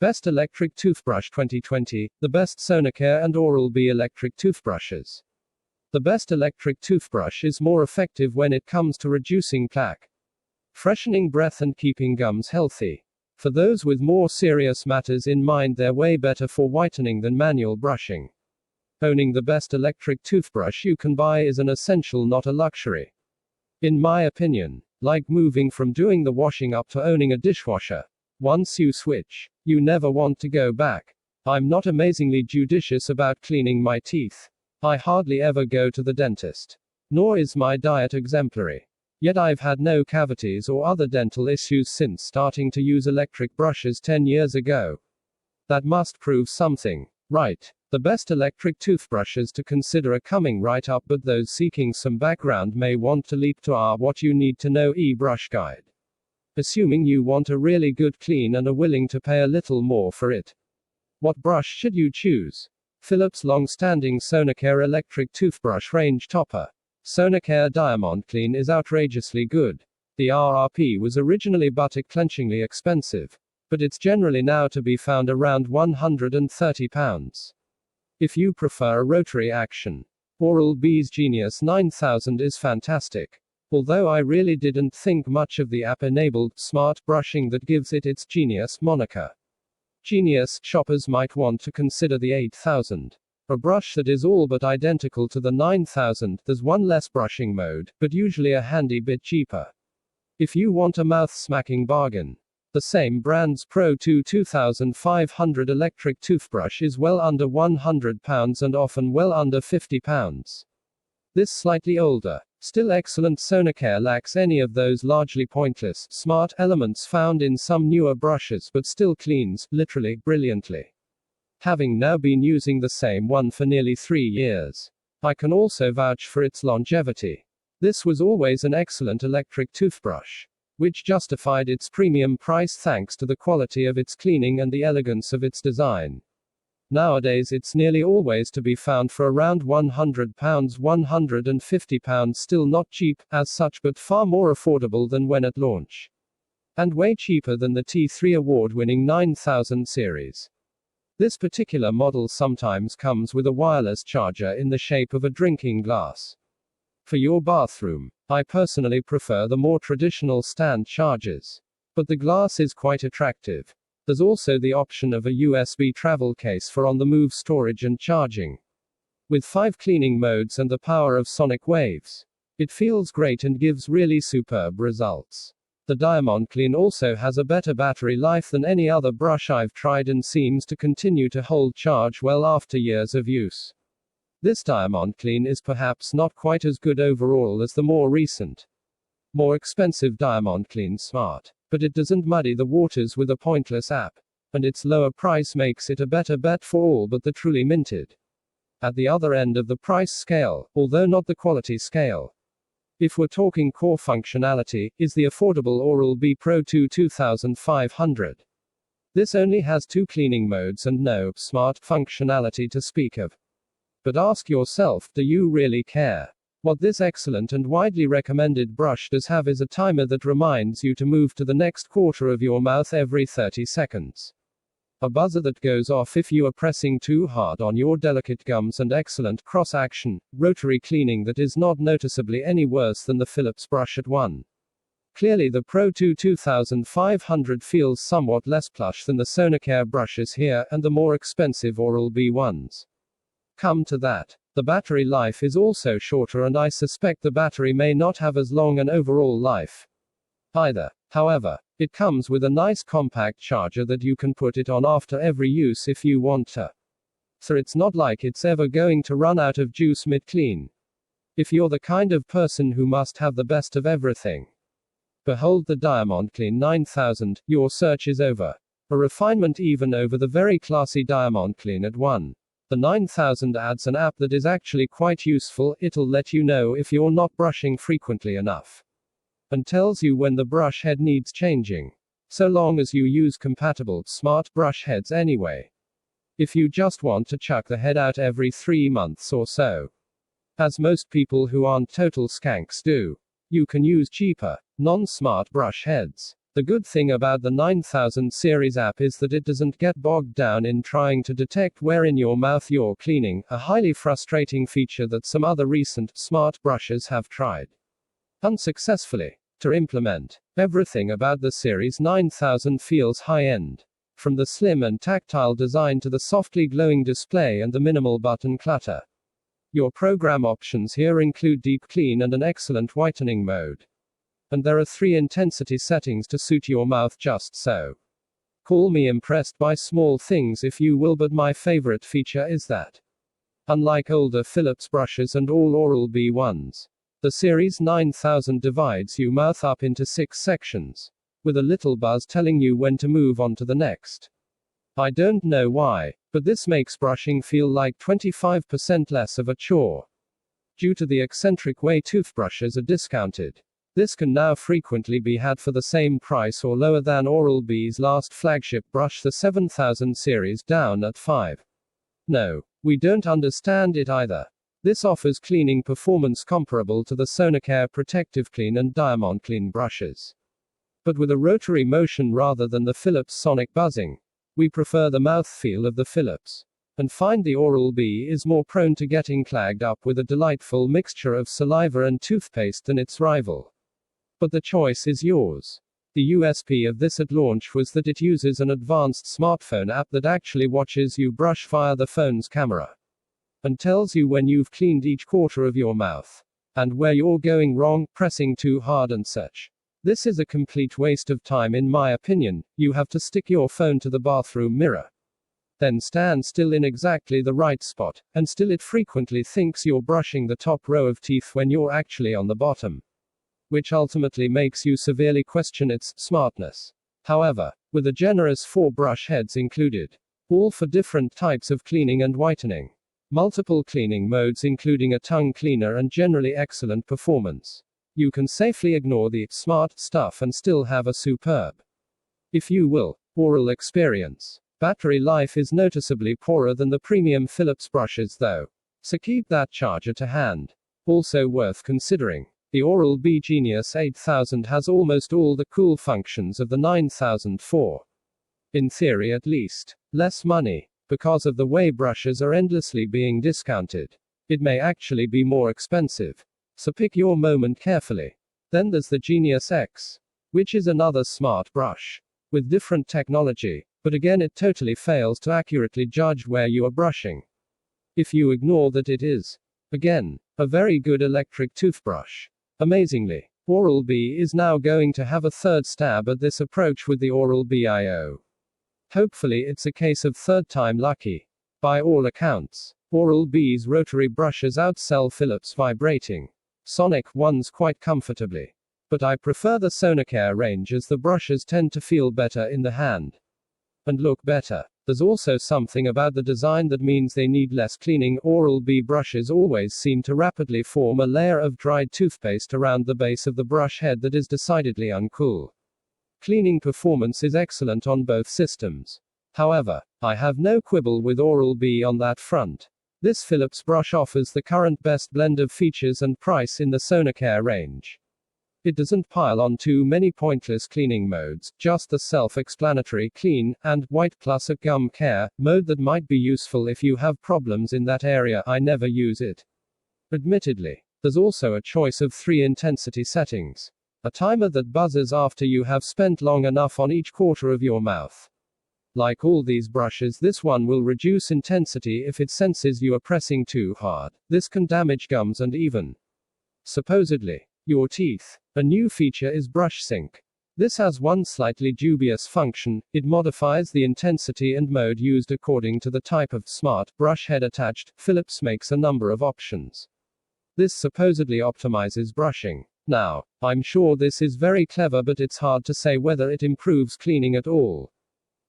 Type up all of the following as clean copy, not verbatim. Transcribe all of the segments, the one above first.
Best Electric Toothbrush 2020, the best Sonicare and Oral-B electric toothbrushes. The best electric toothbrush is more effective when it comes to reducing plaque, freshening breath and keeping gums healthy. For those with more serious matters in mind, they're way better for whitening than manual brushing. Owning the best electric toothbrush you can buy is an essential, not a luxury. In my opinion, like moving from doing the washing up to owning a dishwasher. Once you switch, you never want to go back. I'm not amazingly judicious about cleaning my teeth. I hardly ever go to the dentist. Nor is my diet exemplary. Yet I've had no cavities or other dental issues since starting to use electric brushes 10 years ago. That must prove something, right? The best electric toothbrushes to consider are coming right up, but those seeking some background may want to leap to our What You Need to Know e-brush guide. Assuming you want a really good clean and are willing to pay a little more for it. What brush should you choose? Philips' long-standing Sonicare electric toothbrush range topper. Sonicare Diamond Clean is outrageously good. The RRP was originally butt-clenchingly expensive, but it's generally now to be found around £130. If you prefer a rotary action, Oral-B's Genius 9000 is fantastic. Although I really didn't think much of the app-enabled, smart brushing that gives it its Genius moniker. Genius shoppers might want to consider the 8000. A brush that is all but identical to the 9000, there's one less brushing mode, but usually a handy bit cheaper. If you want a mouth-smacking bargain, the same brand's Pro 2 2500 electric toothbrush is well under £100 and often well under £50. This slightly older, still excellent Sonicare lacks any of those largely pointless, smart elements found in some newer brushes, but still cleans, literally, brilliantly. Having now been using the same one for nearly 3 years, I can also vouch for its longevity. This was always an excellent electric toothbrush, which justified its premium price thanks to the quality of its cleaning and the elegance of its design. Nowadays it's nearly always to be found for around £100, £150, still not cheap, as such, but far more affordable than when at launch. And way cheaper than the T3 award-winning 9000 series. This particular model sometimes comes with a wireless charger in the shape of a drinking glass. For your bathroom, I personally prefer the more traditional stand chargers. But the glass is quite attractive. There's also the option of a USB travel case for on-the-move storage and charging. With 5 cleaning modes and the power of sonic waves, it feels great and gives really superb results. The Diamond Clean also has a better battery life than any other brush I've tried and seems to continue to hold charge well after years of use. This Diamond Clean is perhaps not quite as good overall as the more recent, more expensive Diamond Clean Smart, but it doesn't muddy the waters with a pointless app, and its lower price makes it a better bet for all but the truly minted. At the other end of the price scale, although not the quality scale, if we're talking core functionality, is the affordable Oral-B Pro 2 2500. This only has 2 cleaning modes and no smart functionality to speak of. But ask yourself, do you really care? What this excellent and widely recommended brush does have is a timer that reminds you to move to the next quarter of your mouth every 30 seconds. A buzzer that goes off if you are pressing too hard on your delicate gums, and excellent cross-action, rotary cleaning that is not noticeably any worse than the Philips brush at 1. Clearly the Pro 2 2500 feels somewhat less plush than the Sonicare brushes here, and the more expensive Oral-B ones. Come to that, the battery life is also shorter, and I suspect the battery may not have as long an overall life either. However, it comes with a nice compact charger that you can put it on after every use if you want to. So it's not like it's ever going to run out of juice mid-clean. If you're the kind of person who must have the best of everything, behold the Diamond Clean 9000, your search is over. A refinement even over the very classy Diamond Clean at 1. The 9000 adds an app that is actually quite useful. It'll let you know if you're not brushing frequently enough, and tells you when the brush head needs changing, so long as you use compatible, smart brush heads anyway. If you just want to chuck the head out every 3 months or so, as most people who aren't total skanks do, you can use cheaper, non-smart brush heads. The good thing about the 9000 series app is that it doesn't get bogged down in trying to detect where in your mouth you're cleaning, a highly frustrating feature that some other recent, smart brushes have tried unsuccessfully to implement. Everything about the Series 9000 feels high-end. From the slim and tactile design to the softly glowing display and the minimal button clutter. Your program options here include deep clean and an excellent whitening mode. And there are 3 intensity settings to suit your mouth just so. Call me impressed by small things if you will, but my favorite feature is that, unlike older Philips brushes and all Oral-B ones, the Series 9000 divides your mouth up into 6 sections, with a little buzz telling you when to move on to the next. I don't know why, but this makes brushing feel like 25% less of a chore. Due to the eccentric way toothbrushes are discounted, this can now frequently be had for the same price or lower than Oral-B's last flagship brush, the 7000 series, down at 5. No, we don't understand it either. This offers cleaning performance comparable to the Sonicare Protective Clean and Diamond Clean brushes, but with a rotary motion rather than the Philips sonic buzzing. We prefer the mouthfeel of the Philips, and find the Oral-B is more prone to getting clogged up with a delightful mixture of saliva and toothpaste than its rival. But the choice is yours. The USP of this at launch was that it uses an advanced smartphone app that actually watches you brush via the phone's camera, and tells you when you've cleaned each quarter of your mouth, and where you're going wrong, pressing too hard and such. This is a complete waste of time in my opinion. You have to stick your phone to the bathroom mirror, then stand still in exactly the right spot, and still it frequently thinks you're brushing the top row of teeth when you're actually on the bottom, which ultimately makes you severely question its smartness. However, with a generous 4 brush heads included, all for different types of cleaning and whitening, multiple cleaning modes including a tongue cleaner, and generally excellent performance, you can safely ignore the smart stuff and still have a superb, if you will, oral experience. Battery life is noticeably poorer than the premium Philips brushes though, so keep that charger to hand. Also worth considering, the Oral-B Genius 8000 has almost all the cool functions of the 9004. In theory at least. Less money. Because of the way brushes are endlessly being discounted, it may actually be more expensive. So pick your moment carefully. Then there's the Genius X, which is another smart brush, with different technology, but again it totally fails to accurately judge where you are brushing. If you ignore that, it is, again, a very good electric toothbrush. Amazingly, Oral-B is now going to have a third stab at this approach with the Oral-B IO. Hopefully it's a case of third time lucky. By all accounts, Oral-B's rotary brushes outsell Philips vibrating sonic ones quite comfortably. But I prefer the Sonicare range as the brushes tend to feel better in the hand and look better. There's also something about the design that means they need less cleaning. Oral-B brushes always seem to rapidly form a layer of dried toothpaste around the base of the brush head that is decidedly uncool. Cleaning performance is excellent on both systems. However, I have no quibble with Oral-B on that front. This Philips brush offers the current best blend of features and price in the Sonicare range. It doesn't pile on too many pointless cleaning modes, just the self-explanatory clean and white plus a gum care mode that might be useful if you have problems in that area. I never use it. Admittedly, there's also a choice of 3 intensity settings. A timer that buzzes after you have spent long enough on each quarter of your mouth. Like all these brushes, this one will reduce intensity if it senses you are pressing too hard. This can damage gums and even, supposedly, your teeth. A new feature is brush sync. This has one slightly dubious function. It modifies the intensity and mode used according to the type of smart brush head attached. Philips makes a number of options. This supposedly optimizes brushing. Now, I'm sure this is very clever, but it's hard to say whether it improves cleaning at all.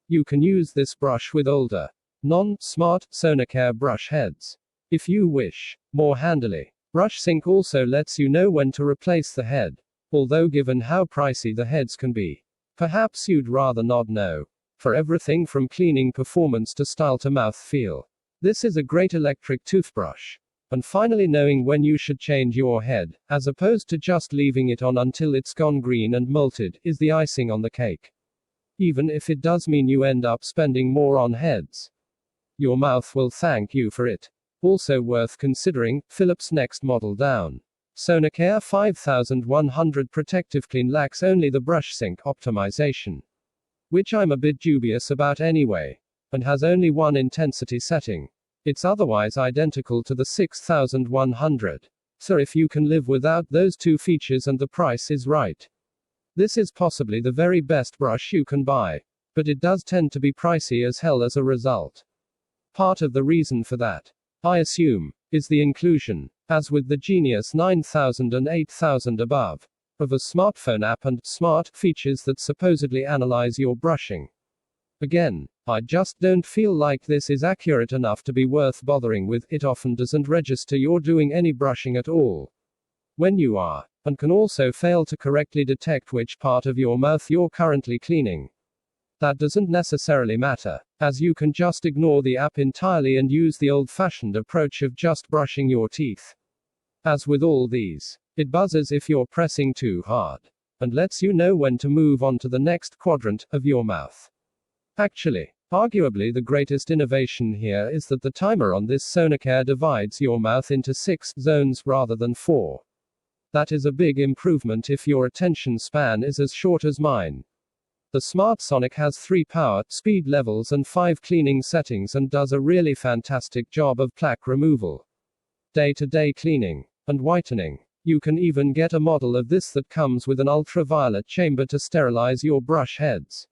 You can use this brush with older, non-smart Sonicare brush heads, if you wish, more handily. Brush sync also lets you know when to replace the head. Although given how pricey the heads can be, perhaps you'd rather not know. For everything from cleaning performance to style to mouth feel, this is a great electric toothbrush. And finally, knowing when you should change your head, as opposed to just leaving it on until it's gone green and molted, is the icing on the cake. Even if it does mean you end up spending more on heads, your mouth will thank you for it. Also worth considering, Philips' next model down. Sonicare 5100 Protective Clean lacks only the brush sync optimization, which I'm a bit dubious about anyway, and has only one intensity setting. It's otherwise identical to the 6100. So if you can live without those two features and the price is right, this is possibly the very best brush you can buy. But it does tend to be pricey as hell as a result. Part of the reason for that, I assume, is the inclusion, as with the Genius 9000 and 8000 above, of a smartphone app and smart features that supposedly analyze your brushing. Again, I just don't feel like this is accurate enough to be worth bothering with. It often doesn't register you're doing any brushing at all when you are, and can also fail to correctly detect which part of your mouth you're currently cleaning. That doesn't necessarily matter, as you can just ignore the app entirely and use the old-fashioned approach of just brushing your teeth. As with all these, it buzzes if you're pressing too hard, and lets you know when to move on to the next quadrant of your mouth. Actually, arguably the greatest innovation here is that the timer on this Sonicare divides your mouth into 6 zones rather than 4. That is a big improvement if your attention span is as short as mine. The Smart Sonic has 3 power, speed levels and 5 cleaning settings and does a really fantastic job of plaque removal, day-to-day cleaning, and whitening. You can even get a model of this that comes with an ultraviolet chamber to sterilize your brush heads.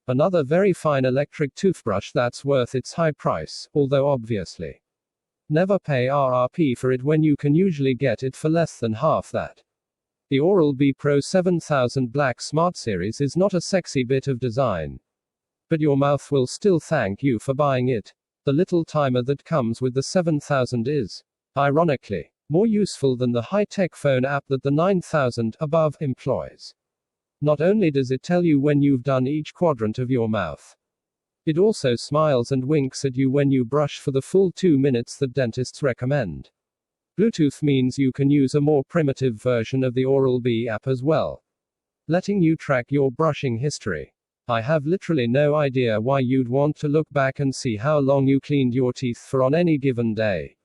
Another very fine electric toothbrush that's worth its high price, although obviously, never pay RRP for it when you can usually get it for less than half that. The Oral-B Pro 7000 Black Smart Series is not a sexy bit of design, but your mouth will still thank you for buying it. The little timer that comes with the 7000 is, ironically, more useful than the high-tech phone app that the 9000 above employs. Not only does it tell you when you've done each quadrant of your mouth, it also smiles and winks at you when you brush for the full 2 minutes that dentists recommend. Bluetooth means you can use a more primitive version of the Oral-B app as well, letting you track your brushing history. I have literally no idea why you'd want to look back and see how long you cleaned your teeth for on any given day.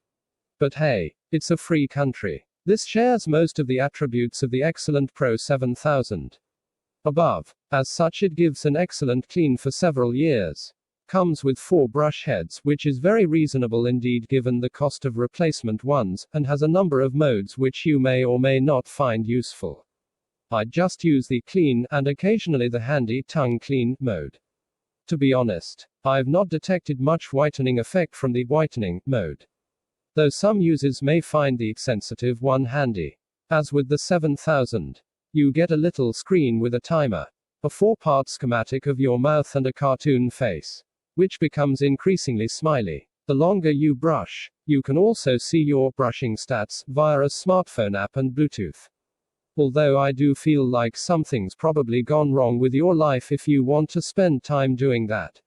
But hey, it's a free country. This shares most of the attributes of the excellent Pro 7000 above. As such, it gives an excellent clean for several years. Comes with 4 brush heads, which is very reasonable indeed given the cost of replacement ones, and has a number of modes which you may or may not find useful. I just use the clean, and occasionally the handy tongue clean mode. To be honest, I've not detected much whitening effect from the whitening mode, though some users may find the sensitive one handy. As with the 7000, you get a little screen with a timer, a 4-part schematic of your mouth and a cartoon face, which becomes increasingly smiley the longer you brush. You can also see your brushing stats via a smartphone app and Bluetooth. Although I do feel like something's probably gone wrong with your life if you want to spend time doing that.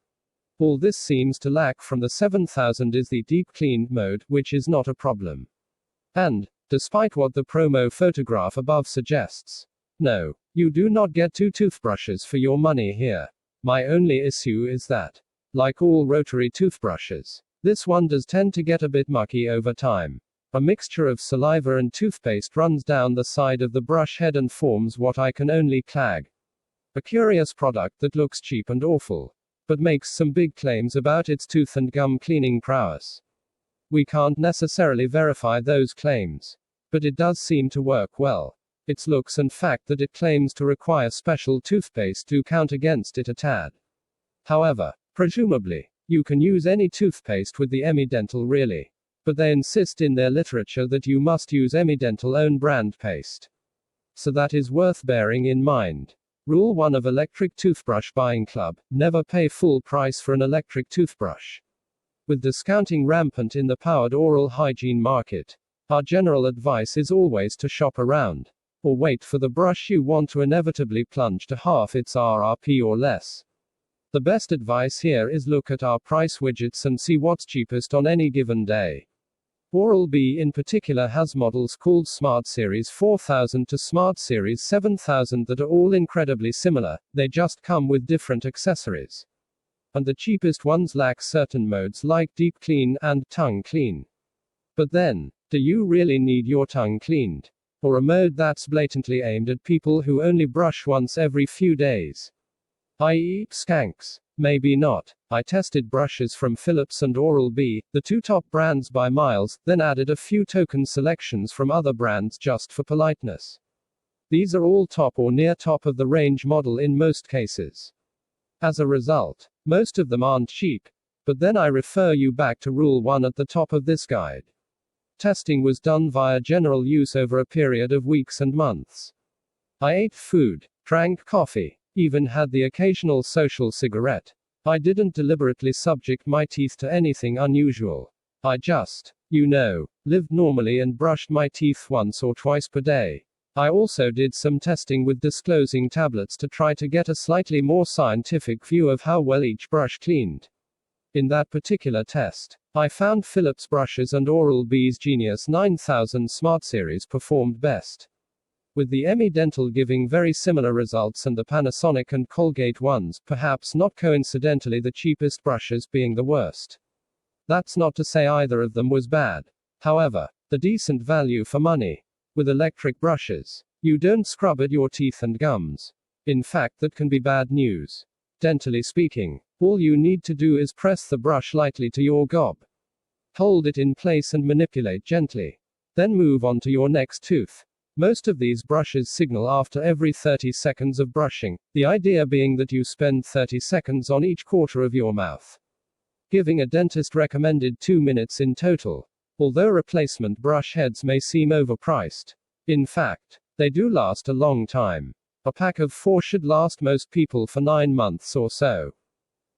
All this seems to lack from the 7000 is the deep clean mode, which is not a problem. And, despite what the promo photograph above suggests, no, you do not get 2 toothbrushes for your money here. My only issue is that, like all rotary toothbrushes, this one does tend to get a bit mucky over time. A mixture of saliva and toothpaste runs down the side of the brush head and forms what I can only clag a curious product that looks cheap and awful, but makes some big claims about its tooth and gum cleaning prowess. We can't necessarily verify those claims, but it does seem to work well. Its looks and fact that it claims to require special toothpaste do count against it a tad. However, presumably, you can use any toothpaste with the Emi-Dental really, but they insist in their literature that you must use Emi-Dental own brand paste. So that is worth bearing in mind. Rule 1 of Electric Toothbrush Buying Club: never pay full price for an electric toothbrush. With discounting rampant in the powered oral hygiene market, our general advice is always to shop around, or wait for the brush you want to inevitably plunge to half its RRP or less. The best advice here is look at our price widgets and see what's cheapest on any given day. Oral-B in particular has models called Smart Series 4000 to Smart Series 7000 that are all incredibly similar, they just come with different accessories. And the cheapest ones lack certain modes like Deep Clean and Tongue Clean. But then, do you really need your tongue cleaned? Or a mode that's blatantly aimed at people who only brush once every few days? I.e., skanks? Maybe not. I tested brushes from Philips and Oral-B, the two top brands by miles, then added a few token selections from other brands just for politeness. These are all top or near top of the range model in most cases. As a result, most of them aren't cheap. But then I refer you back to Rule 1 at the top of this guide. Testing was done via general use over a period of weeks and months. I ate food, drank coffee, even had the occasional social cigarette. I didn't deliberately subject my teeth to anything unusual. I just, lived normally and brushed my teeth once or twice per day. I also did some testing with disclosing tablets to try to get a slightly more scientific view of how well each brush cleaned. In that particular test, I found Philips brushes and Oral-B's Genius 9000 Smart Series performed best, with the EMI Dental giving very similar results and the Panasonic and Colgate ones, perhaps not coincidentally the cheapest brushes being the worst. That's not to say either of them was bad. However, the decent value for money. With electric brushes, you don't scrub at your teeth and gums. In fact, that can be bad news. Dentally speaking, all you need to do is press the brush lightly to your gob. Hold it in place and manipulate gently. Then move on to your next tooth. Most of these brushes signal after every 30 seconds of brushing, the idea being that you spend 30 seconds on each quarter of your mouth. Giving a dentist recommended 2 minutes in total. Although replacement brush heads may seem overpriced, in fact, they do last a long time. A pack of 4 should last most people for 9 months or so.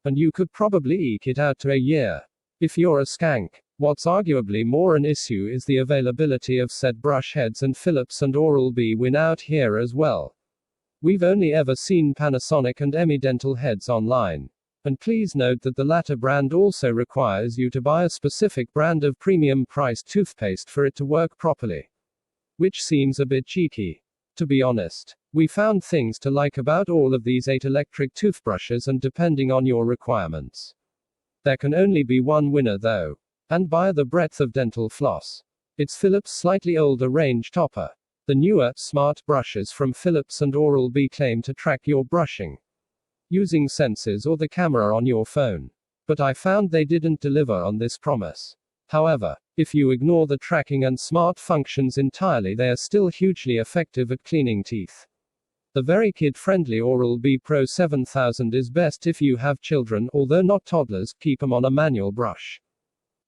And you could probably eke it out to a year. If you're a skank, what's arguably more an issue is the availability of said brush heads, and Philips and Oral-B win out here as well. We've only ever seen Panasonic and EMI Dental heads online. And please note that the latter brand also requires you to buy a specific brand of premium priced toothpaste for it to work properly. Which seems a bit cheeky. To be honest, we found things to like about all of these 8 electric toothbrushes, and depending on your requirements. There can only be one winner though. And by the breadth of dental floss. It's Philips' slightly older range topper. The newer, smart brushes from Philips and Oral-B claim to track your brushing using sensors or the camera on your phone. But I found they didn't deliver on this promise. However, if you ignore the tracking and smart functions entirely, they are still hugely effective at cleaning teeth. The very kid-friendly Oral-B Pro 7000 is best if you have children, although not toddlers, keep them on a manual brush.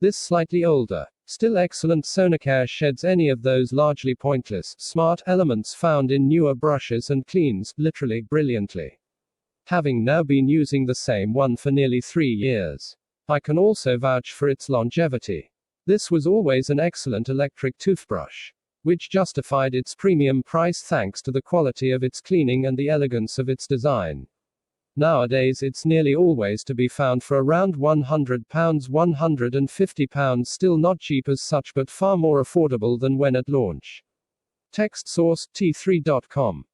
This slightly older, still excellent Sonicare sheds any of those largely pointless, smart elements found in newer brushes and cleans, literally, brilliantly. Having now been using the same one for nearly 3 years, I can also vouch for its longevity. This was always an excellent electric toothbrush, which justified its premium price thanks to the quality of its cleaning and the elegance of its design. Nowadays it's nearly always to be found for around £100, £150, still not cheap as such, but far more affordable than when at launch. Text source, t3.com.